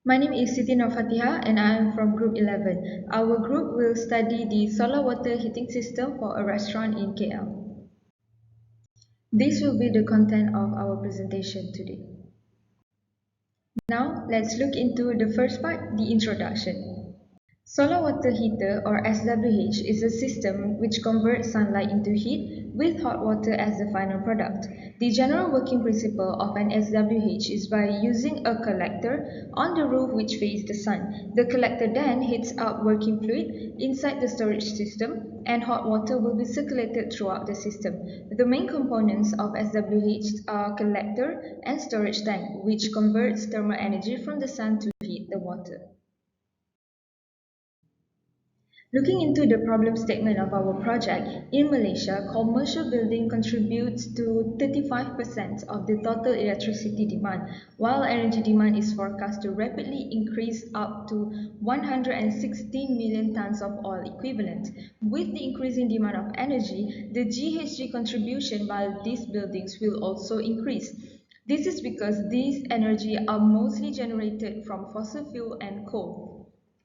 My name is Siti Nofatiha and I am from Group 11. Our group will study the solar water heating system for a restaurant in KL. This will be the content of our presentation today. Now, let's look into the first part, the introduction. Solar water heater or SWH is a system which converts sunlight into heat with hot water as the final product. The general working principle of an SWH is by using a collector on the roof which faces the sun. The collector then heats up working fluid inside the storage system and hot water will be circulated throughout the system. The main components of SWH are collector and storage tank which converts thermal energy from the sun to heat the water. Looking into the problem statement of our project, in Malaysia, commercial building contributes to 35% of the total electricity demand, while energy demand is forecast to rapidly increase up to 116 million tons of oil equivalent. With the increasing demand of energy, the GHG contribution by these buildings will also increase. This is because these energy are mostly generated from fossil fuel and coal,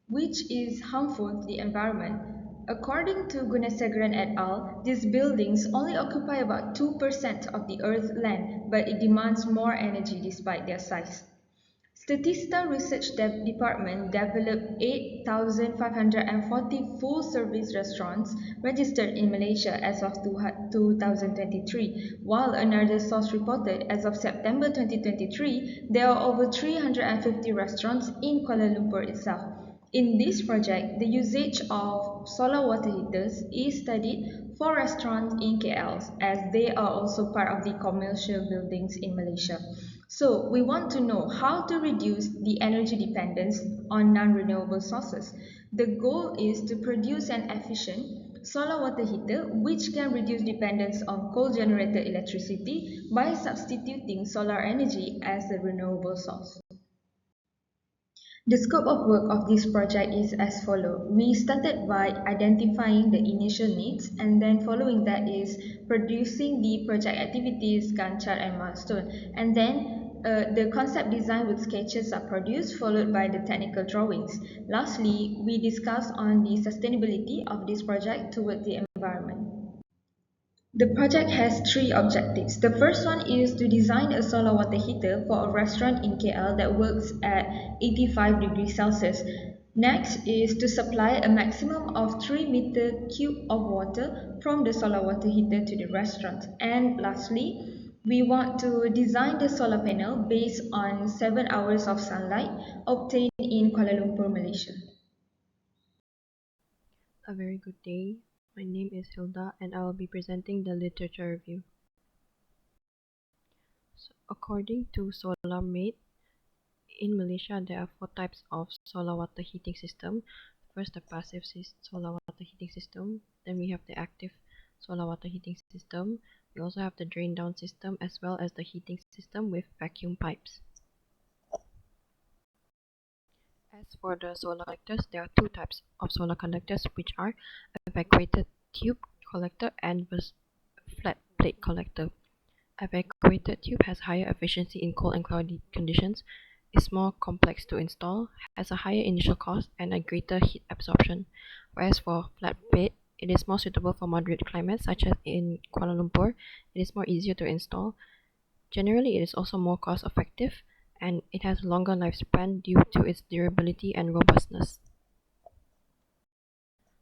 which is harmful to the environment. According to Gunasegaran et al., these buildings only occupy about 2% of the Earth's land, but it demands more energy despite their size. Statista Research Department developed 8,540 full-service restaurants registered in Malaysia as of 2023, while another source reported as of September 2023, there are over 350 restaurants in Kuala Lumpur itself. In this project, the usage of solar water heaters is studied for restaurants in KL as they are also part of the commercial buildings in Malaysia. So we want to know how to reduce the energy dependence on non-renewable sources. The goal is to produce an efficient solar water heater which can reduce dependence on coal-generated electricity by substituting solar energy as a renewable source. The scope of work of this project is as follows. We started by identifying the initial needs and then following that is producing the project activities, Gantt chart and milestone. And then the concept design with sketches are produced followed by the technical drawings. Lastly, we discuss on the sustainability of this project towards the environment. The project has three objectives. The first one is to design a solar water heater for a restaurant in KL that works at 85 degrees Celsius. Next is to supply a maximum of 3 meter cube of water from the solar water heater to the restaurant. And lastly, we want to design the solar panel based on 7 hours of sunlight obtained in Kuala Lumpur, Malaysia. A very good day. My name is Hilda and I will be presenting the literature review. So, according to SolarMate, in Malaysia there are four types of solar water heating system. First, the passive solar water heating system. Then we have the active solar water heating system. We also have the drain down system as well as the heating system with vacuum pipes. As for the solar collectors, there are two types of solar collectors, which are evacuated tube collector and flat plate collector. Evacuated tube has higher efficiency in cold and cloudy conditions, is more complex to install, has a higher initial cost and a greater heat absorption, whereas for flat plate, it is more suitable for moderate climates such as in Kuala Lumpur. It is more easier to install. Generally, it is also more cost effective and it has a longer lifespan due to its durability and robustness.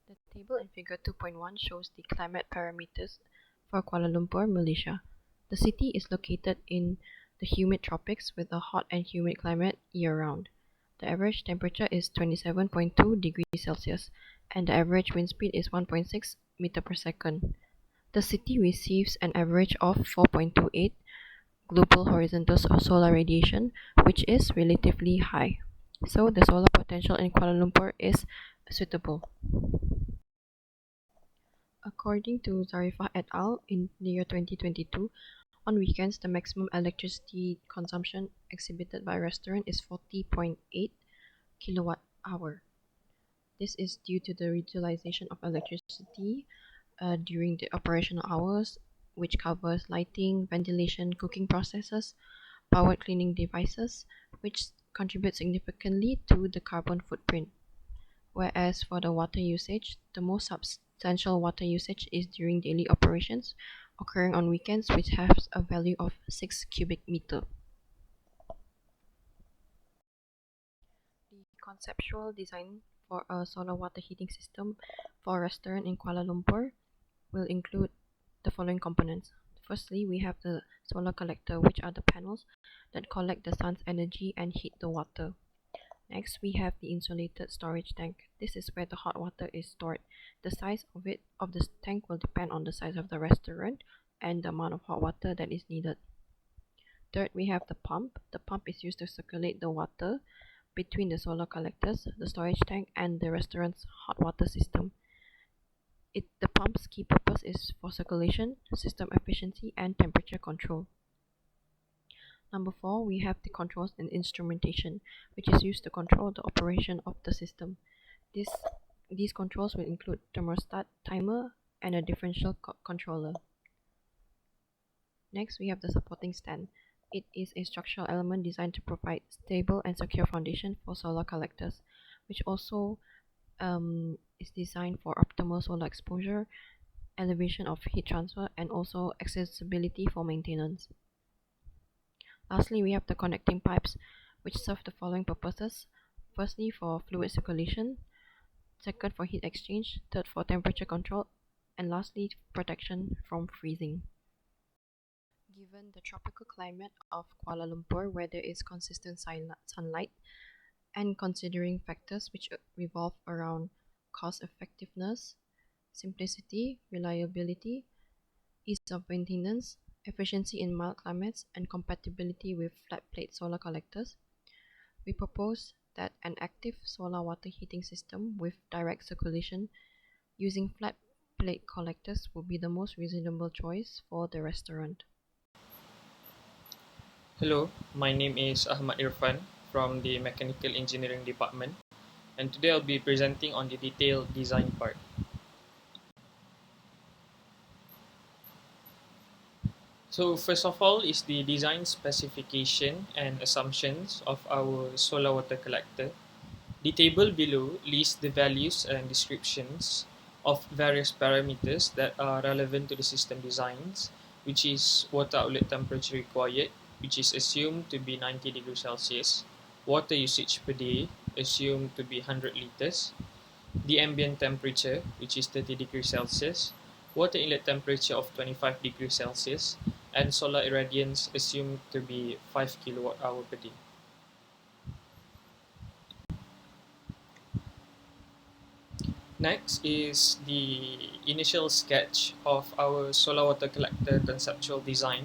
The table in figure 2.1 shows the climate parameters for Kuala Lumpur, Malaysia. The city is located in the humid tropics with a hot and humid climate year-round. The average temperature is 27.2 degrees Celsius and the average wind speed is 1.6 meter per second. The city receives an average of 4.28 global horizontal solar radiation, which is relatively high. So the solar potential in Kuala Lumpur is suitable. According to Zarifah et al. In the year 2022, on weekends the maximum electricity consumption exhibited by a restaurant is 40.8 kilowatt hour. This is due to the utilization of electricity during the operational hours, which covers lighting, ventilation, cooking processes, power cleaning devices, which contribute significantly to the carbon footprint. Whereas for the water usage, the most substantial water usage is during daily operations, occurring on weekends, which has a value of 6 cubic meter. The conceptual design for a solar water heating system for a restaurant in Kuala Lumpur will include the following components. Firstly, we have the solar collector, which are the panels that collect the sun's energy and heat the water. Next, we have the insulated storage tank. This is where the hot water is stored. The size of this tank will depend on the size of the restaurant and the amount of hot water that is needed. Third, we have the pump. The pump is used to circulate the water between the solar collectors, the storage tank, and the restaurant's hot water system. The pump's key purpose is for circulation, system efficiency, and temperature control. Number 4, we have the controls and instrumentation, which is used to control the operation of the system. These controls will include thermostat, timer, and a differential controller. Next, we have the supporting stand. It is a structural element designed to provide stable and secure foundation for solar collectors, which also is designed for optimal solar exposure, elevation of heat transfer, and also accessibility for maintenance. Lastly, we have the connecting pipes, which serve the following purposes. Firstly, for fluid circulation. Second, for heat exchange. Third, for temperature control. And lastly, protection from freezing. Given the tropical climate of Kuala Lumpur, where there is consistent sunlight, and considering factors which revolve around cost effectiveness, simplicity, reliability, ease of maintenance, efficiency in mild climates, and compatibility with flat plate solar collectors, we propose that an active solar water heating system with direct circulation using flat plate collectors will be the most reasonable choice for the restaurant. Hello, my name is Ahmad Irfan from the Mechanical Engineering Department, and today I'll be presenting on the detailed design part. So first of all is the design specification and assumptions of our solar water collector. The table below lists the values and descriptions of various parameters that are relevant to the system designs, which is water outlet temperature required, which is assumed to be 90 degrees Celsius, water usage per day, assumed to be 100 liters, the ambient temperature, which is 30 degrees Celsius, water inlet temperature of 25 degrees Celsius, and solar irradiance assumed to be 5 kilowatt hour per day. Next is the initial sketch of our solar water collector conceptual design.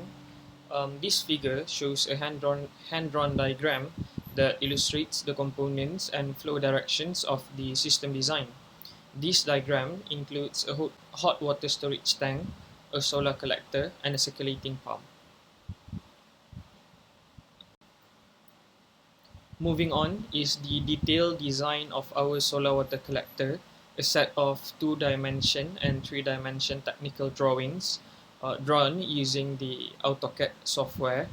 This figure shows a hand-drawn diagram that illustrates the components and flow directions of the system design. This diagram includes a hot water storage tank, a solar collector, and a circulating pump. Moving on is the detailed design of our solar water collector, a set of 2-dimension and 3-dimension technical drawings drawn using the AutoCAD software.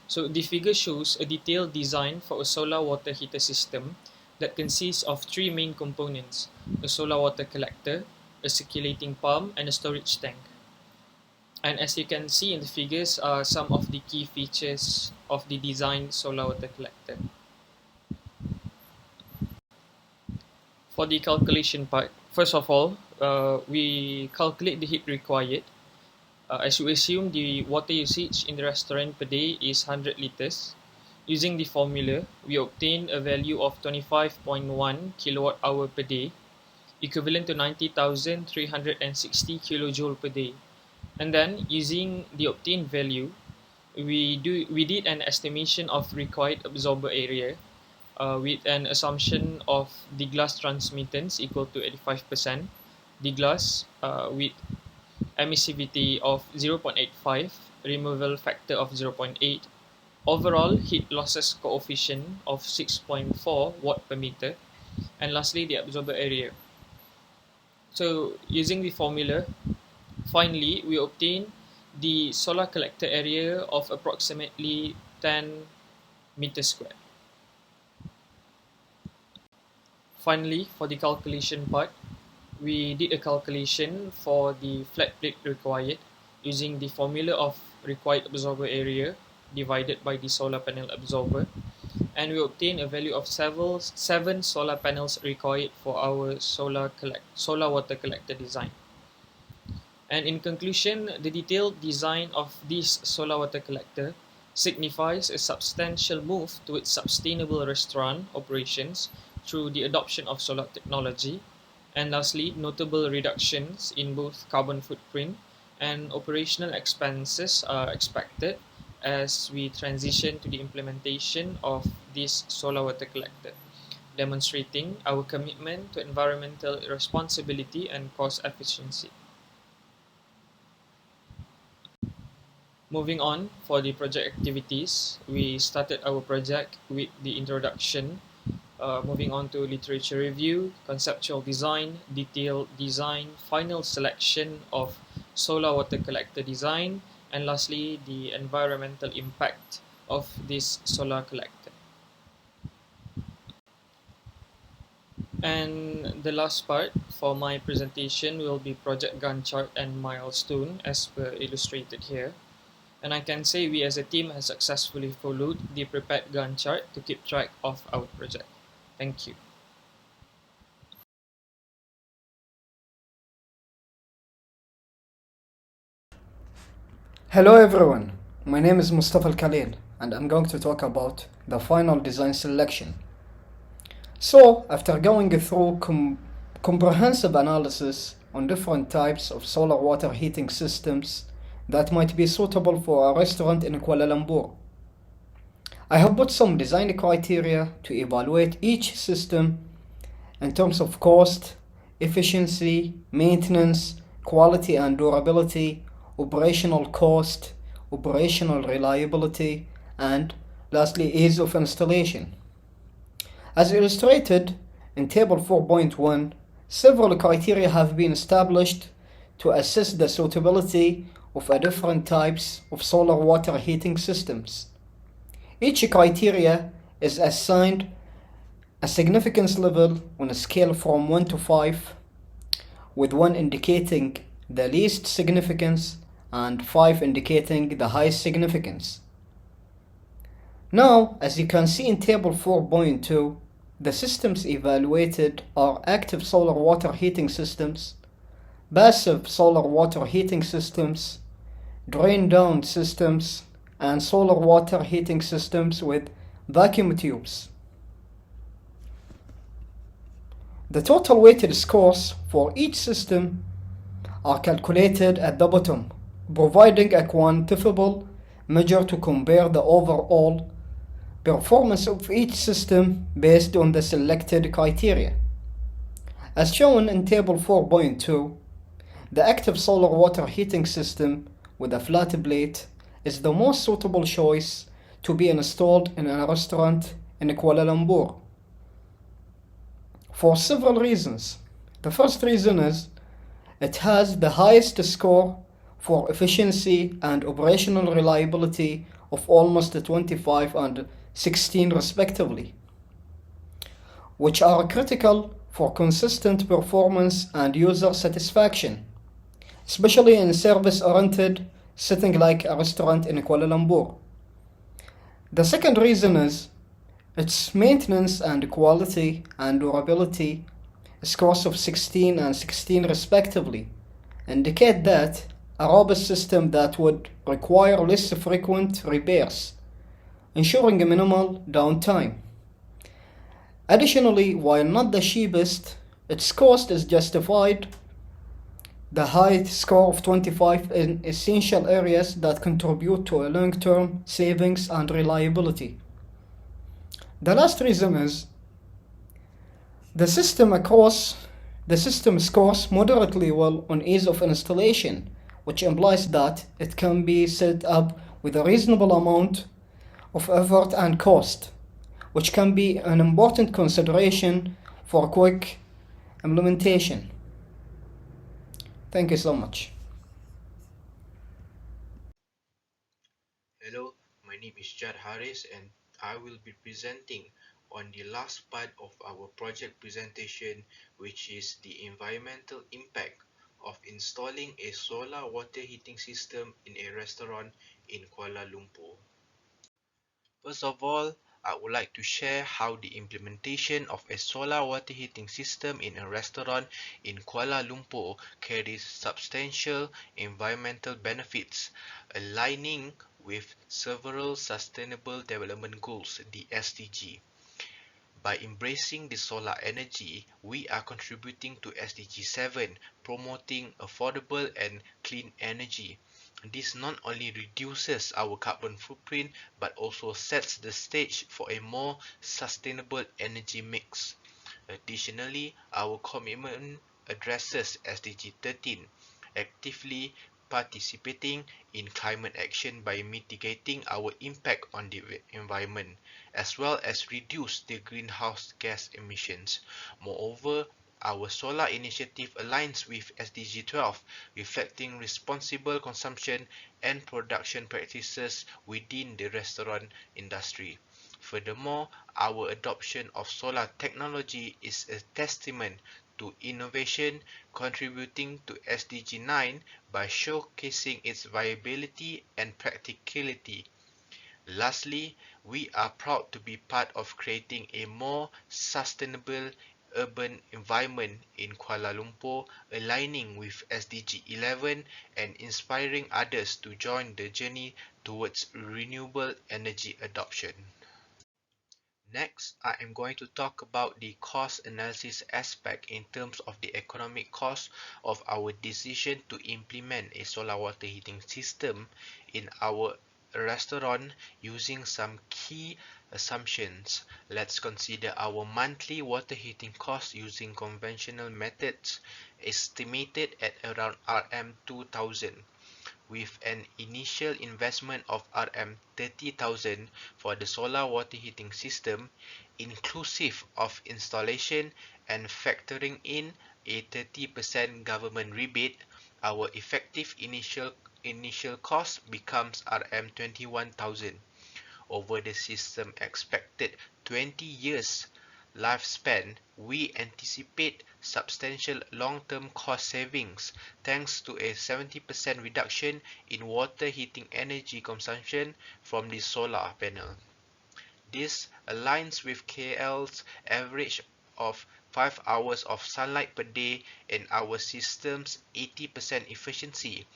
So the figure shows a detailed design for a solar water heater system that consists of 3 main components: a solar water collector, a circulating pump, and a storage tank. And as you can see in the figures are some of the key features of the designed solar water collector. For the calculation part, first of all, we calculate the heat required. As we assume the water usage in the restaurant per day is 100 liters, using the formula, we obtain a value of 25.1 kilowatt hour per day, equivalent to 90,360 kilojoule per day. And then, using the obtained value, we did an estimation of required absorber area with an assumption of the glass transmittance equal to 85%, the glass with emissivity of 0.85, removal factor of 0.8, overall heat losses coefficient of 6.4 watt per meter, and lastly the absorber area. So using the formula, finally we obtain the solar collector area of approximately 10 meters squared. Finally, for the calculation part, we did a calculation for the flat plate required using the formula of required absorber area divided by the solar panel absorber, and we obtained a value of seven solar panels required for our solar water collector design. And in conclusion, the detailed design of this solar water collector signifies a substantial move towards sustainable restaurant operations through the adoption of solar technology. And lastly, notable reductions in both carbon footprint and operational expenses are expected as we transition to the implementation of this solar water collector, demonstrating our commitment to environmental responsibility and cost efficiency. Moving on for the project activities, we started our project with the introduction, moving on to literature review, conceptual design, detailed design, final selection of solar water collector design, and lastly, the environmental impact of this solar collector. And the last part for my presentation will be project Gantt chart and milestone as per illustrated here. And I can say we as a team have successfully followed the prepared Gantt chart to keep track of our project. Thank you. Hello everyone, my name is Mustafa Al-Khalil and I'm going to talk about the final design selection. So, after going through comprehensive analysis on different types of solar water heating systems that might be suitable for a restaurant in Kuala Lumpur, I have put some design criteria to evaluate each system in terms of cost, efficiency, maintenance, quality and durability, operational cost, operational reliability, and lastly, ease of installation. As illustrated in Table 4.1, several criteria have been established to assess the suitability of different types of solar water heating systems. Each criteria is assigned a significance level on a scale from 1 to 5, with 1 indicating the least significance and 5 indicating the highest significance. Now, as you can see in Table 4.2, the systems evaluated are active solar water heating systems, passive solar water heating systems, drain-down systems, and solar water heating systems with vacuum tubes. The total weighted scores for each system are calculated at the bottom, providing a quantifiable measure to compare the overall performance of each system based on the selected criteria. As shown in Table 4.2, the active solar water heating system with a flat plate is the most suitable choice to be installed in a restaurant in Kuala Lumpur, for several reasons. The first reason is it has the highest score for efficiency and operational reliability of almost 25 and 16 respectively, which are critical for consistent performance and user satisfaction, especially in service-oriented setting like a restaurant in Kuala Lumpur. The second reason is its maintenance and quality and durability scores of 16 and 16 respectively indicate that a robust system that would require less frequent repairs, ensuring a minimal downtime. Additionally, while not the cheapest, its cost is justified the high score of 25 in essential areas that contribute to a long-term savings and reliability. The last reason is the system scores moderately well on ease of installation, which implies that it can be set up with a reasonable amount of effort and cost, which can be an important consideration for quick implementation. Thank you so much. Hello, my name is Jad Harris and I will be presenting on the last part of our project presentation, which is the environmental impact of installing a solar water heating system in a restaurant in Kuala Lumpur. First of all, I would like to share how the implementation of a solar water heating system in a restaurant in Kuala Lumpur carries substantial environmental benefits, aligning with several Sustainable Development Goals, the SDG. By embracing the solar energy, we are contributing to SDG 7, promoting affordable and clean energy. This not only reduces our carbon footprint but also sets the stage for a more sustainable energy mix. Additionally, our commitment addresses SDG 13, actively participating in climate action by mitigating our impact on the environment, as well as reduce the greenhouse gas emissions. Moreover, our solar initiative aligns with SDG 12, reflecting responsible consumption and production practices within the restaurant industry. Furthermore, our adoption of solar technology is a testament to innovation, contributing to SDG 9 by showcasing its viability and practicality. Lastly, we are proud to be part of creating a more sustainable urban environment in Kuala Lumpur, aligning with SDG 11 and inspiring others to join the journey towards renewable energy adoption. Next, I am going to talk about the cost analysis aspect in terms of the economic cost of our decision to implement a solar water heating system in our restaurant using some key assumptions. Let's consider our monthly water heating cost using conventional methods, estimated at around RM 2000, with an initial investment of RM 30,000 for the solar water heating system, inclusive of installation and factoring in a 30% government rebate. Our effective initial cost becomes RM 21,000. Over the system expected 20 years lifespan, we anticipate substantial long-term cost savings thanks to a 70% reduction in water heating energy consumption from the solar panel. This aligns with KL's average of 5 hours of sunlight per day and our system's 80% efficiency.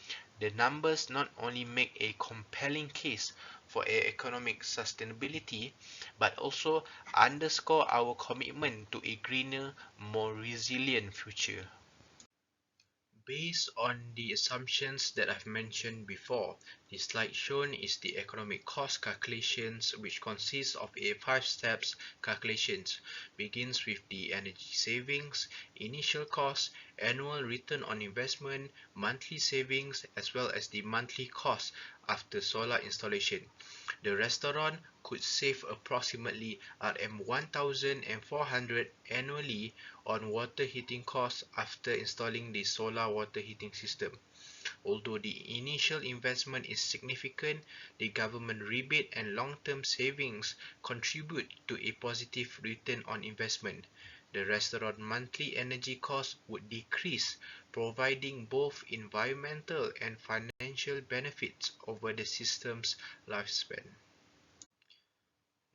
The numbers not only make a compelling case for economic sustainability, but also underscore our commitment to a greener, more resilient future. Based on the assumptions that I've mentioned before, the slide shown is the economic cost calculations, which consists of a 5 steps calculations. Begins with the energy savings, initial cost, annual return on investment, monthly savings, as well as the monthly cost after solar installation. The restaurant could save approximately RM 1,400 annually on water heating costs after installing the solar water heating system. Although the initial investment is significant, the government rebate and long-term savings contribute to a positive return on investment. The restaurant monthly energy cost would decrease, providing both environmental and financial benefits over the system's lifespan.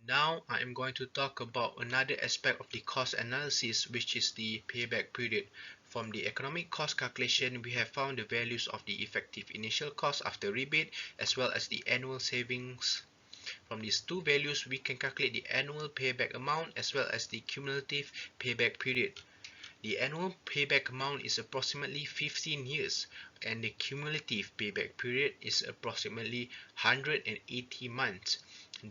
Now I am going to talk about another aspect of the cost analysis, which is the payback period. From the economic cost calculation, we have found the values of the effective initial cost after rebate as well as the annual savings. From these two values, we can calculate the annual payback amount as well as the cumulative payback period. The annual payback amount is approximately 15 years and the cumulative payback period is approximately 180 months.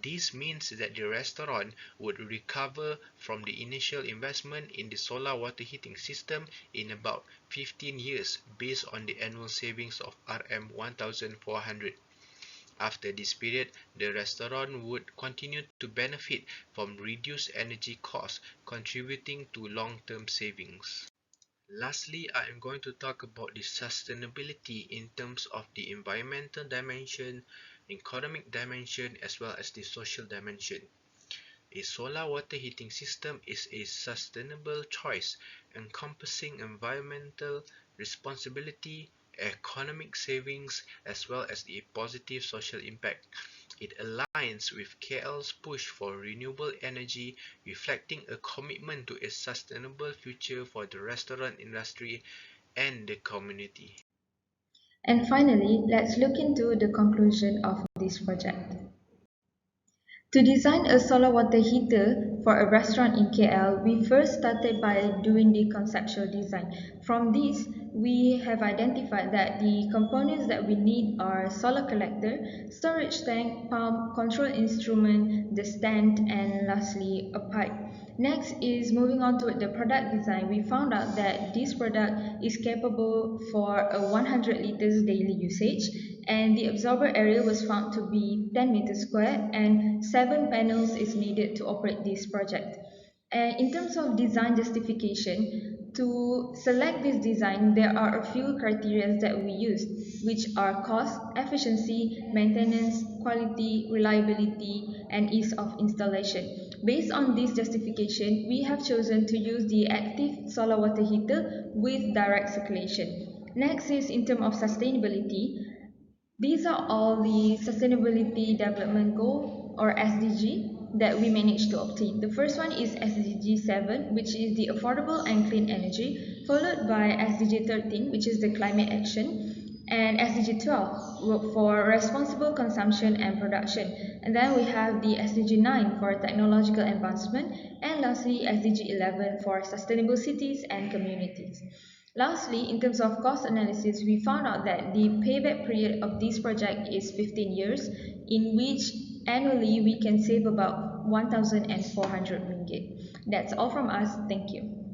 This means that the restaurant would recover from the initial investment in the solar water heating system in about 15 years based on the annual savings of RM 1,400. After this period, the restaurant would continue to benefit from reduced energy costs, contributing to long-term savings. Lastly, I am going to talk about the sustainability in terms of the environmental dimension, economic dimension, as well as the social dimension. A solar water heating system is a sustainable choice encompassing environmental responsibility, economic savings, as well as a positive social impact. It aligns with KL's push for renewable energy, reflecting a commitment to a sustainable future for the restaurant industry and the community. And finally, let's look into the conclusion of this project. To design a solar water heater for a restaurant in KL, we first started by doing the conceptual design. From this, we have identified that the components that we need are solar collector, storage tank, pump, control instrument, the stand, and lastly, a pipe. Next is moving on to the product design. We found out that this product is capable for a 100 liters daily usage, and the absorber area was found to be 10 meters square, and 7 panels is needed to operate this project. And in terms of design justification, to select this design, there are a few criteria that we used, which are cost, efficiency, maintenance, quality, reliability, and ease of installation. Based on this justification, we have chosen to use the active solar water heater with direct circulation. Next is in terms of sustainability. These are all the Sustainability Development Goal or SDG that we managed to obtain. The first one is SDG 7, which is the affordable and clean energy, followed by SDG 13, which is the climate action, and SDG 12 for responsible consumption and production. And then we have the SDG 9 for technological advancement, and lastly SDG 11 for sustainable cities and communities. Lastly, in terms of cost analysis, we found out that the payback period of this project is 15 years, in which annually we can save about 1,400 ringgit. That's all from us. Thank you.